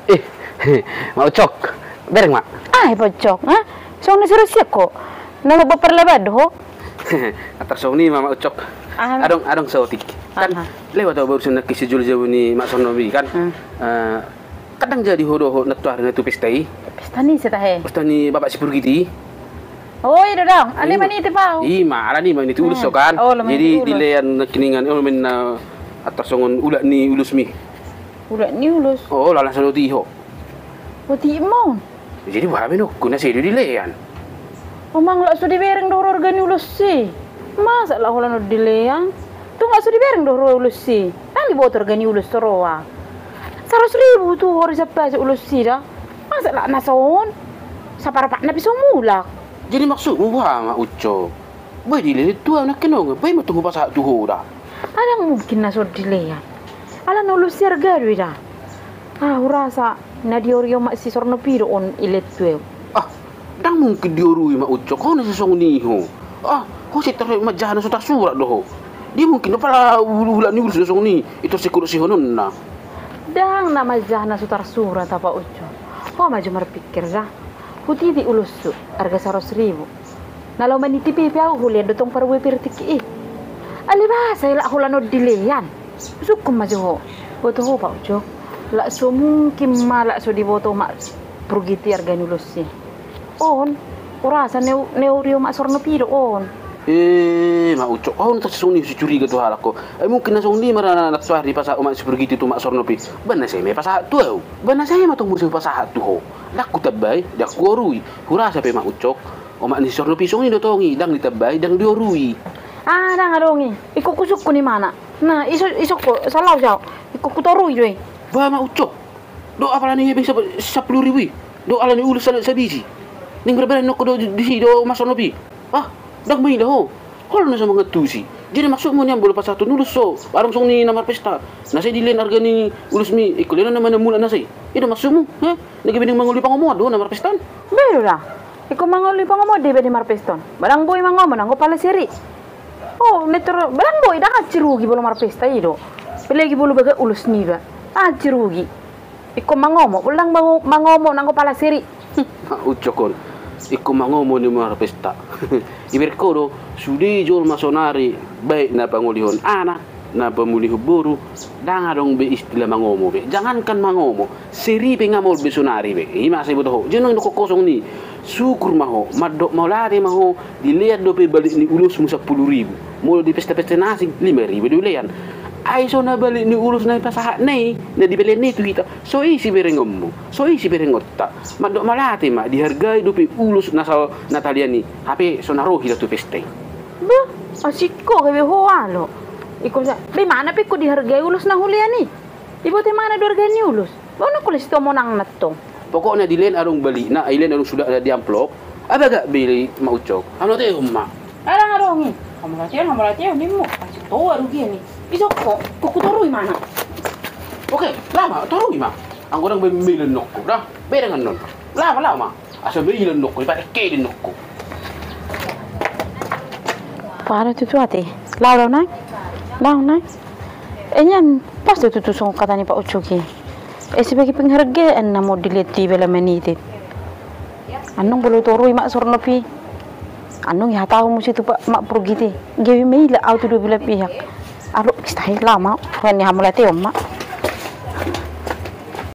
Eh, mau cok. Bereng, Mak. Ay, pocok. Ha? So, nasirasya ko. Nalo ba parlabad ho? Atar ni Mama Ucok. Adong sautik. Kan lewat tahu barusan nak kisi jauh ni Mak Sonobi kan. Kadang jadi horo natuar na tu pestai. Pesta ni sa tahe. Pesta ni Bapak Sipur Giti. Oh, ito daw. Ano man ito pa? Ima, ala ni man itu ulus kan. Jadi dilean kiningan men atar songon ulat ni ulus mi. Ulat ni ulus. Oh, lalang sa tiho. Pati mo. Jadi bahabe no, kuna sedo dilean. Omang la so divereng do organi ulus si. Masa la hola no dilean. Tu nga so divereng do ulus si. Tali bot organi ulus toroa. 100,000 tu hori sa pa sa ulus si da. Masa la nason. Sa parapak na piso mulak. Jadi maksudmu Mak Ucok? Boy dilelit tu anak kenong, boy mo tunggu pasak tu dah. Ada mungkin na so dilean. Ala no ulus si argado ida. Ah, urasa na diorio mak si sorno piro on ilet tuel. Ah, dang mungkin diorui Mak Ucok, kau nasi song ni ho. Ah, kau si tarik majana sudah surat doh. Dia mungkin pala ulat ni ulus song ni, itu sekurus si honon na. Dang na majana sutar surat apa Ucok. Kau maju berpikir dah. Huti di ulus su, harga 100,000. Nalau maniti pipi aku hulian dotong parwe pirtiki. Alibah saya lah hulano dilean. Sukum maju ho. Boto ho Pak Ucok. La so mungkin malak so diboto mak prugiti harga nulus sih. On, urasa neurio mak sorno piro on. Mak Ucok, kau nak suni si curiga tu hal aku. Mungkin nasong ni marana nak suari pasal mak seperti itu mak sorno pi. Bana saya me pasal tu au. Bana saya matong musim pasal tu ho. Dak ku tabai, dak ku orui. Urasa pe Mak Ucok. Mak ni sorno pi song ni dotongi, dang ditabai, dang diorui. Ah, dang adongi. Iko kusuk ko ni mana. Nah, iso ko salau sao. Iko kutorui doy. Ba Mak Ucok. Do apa ni bisa 10,000. Do ala ni ulus sa bisi. Ning berbeda nok do di si do masono pi. Ah, dak mai dah ho. Hol na sa mga tusi. Jadi maksudmu ni ambul pasal tu nulus so. Barang song ni namar pesta. Nasi dilen harga ni ulus mi ikulen na man mula nasi. Ito maksudmu, ha? Nagibing manguli pangomo do namar pestan. Bero dah. Iko mangoli pangomo de bedi marpeston. Barang boy mangomo nang ko pala seri. Oh, metro barang boy dah cirugi bolo marpesta ido. Pelagi bolo baga ulus ni ba. Ah, cirugi. Iko mangomo, ulang mangomo nang ko pala seri. Ucokon. Iko mangomo ni mga pesta. Iberko do, sudi jol masonari baik na pangulihon anak, na pemulih buru, dangadong be istilah mangomo be. Jangankan mangomo, seri pe ngamol be sonari be. Ima sa ibo Jangan do kosong ni. Syukur maho, madok maulari maho, dilihat do pe balik ni ulus mu 10,000. Mulu di pesta-pesta nasi 5,000 dulian. Ay so na balik ni ulus na pasahat na dibeli ni tu kita. So isi berengommu. So isi berengotta. Madok malati mak dihargai dupi ulus nasal Natalia ni. Hape so narohi tu peste. Ba, asiko gawe hoa lo. Iko sa, be mana pe ko dihargai ulus na hulian ni. Ibo te mana dihargai ni ulus. Ba na kulis to mo nang natong. Pokoknya dilen arung balik na ilen arung sudah ada di amplop. Ada gak beli Mak Ucok? Ano te umma? Arang-arongi. Kamu latihan ni mo. Kasi to arugi ni. Isok ko, kukutoroi mana? Oke, lama, toroi ma. Ang orang bemilan nokko, dah. Beda dengan non. Lama. Asa bemilan nokko, ibarat kayak nokko. Para tutu ate. Lau nai. Enyan pas tutu song kata ni Pak Ucoki. Sebagai penghargaan na mo dileti bela menitit. Anong bulu toroi mak sorno pi. Anong ihataw mo situ Pak mak prugiti. Gawi maila auto do bila pihak. Alo, istahil lama. Kaya niya mulai mak.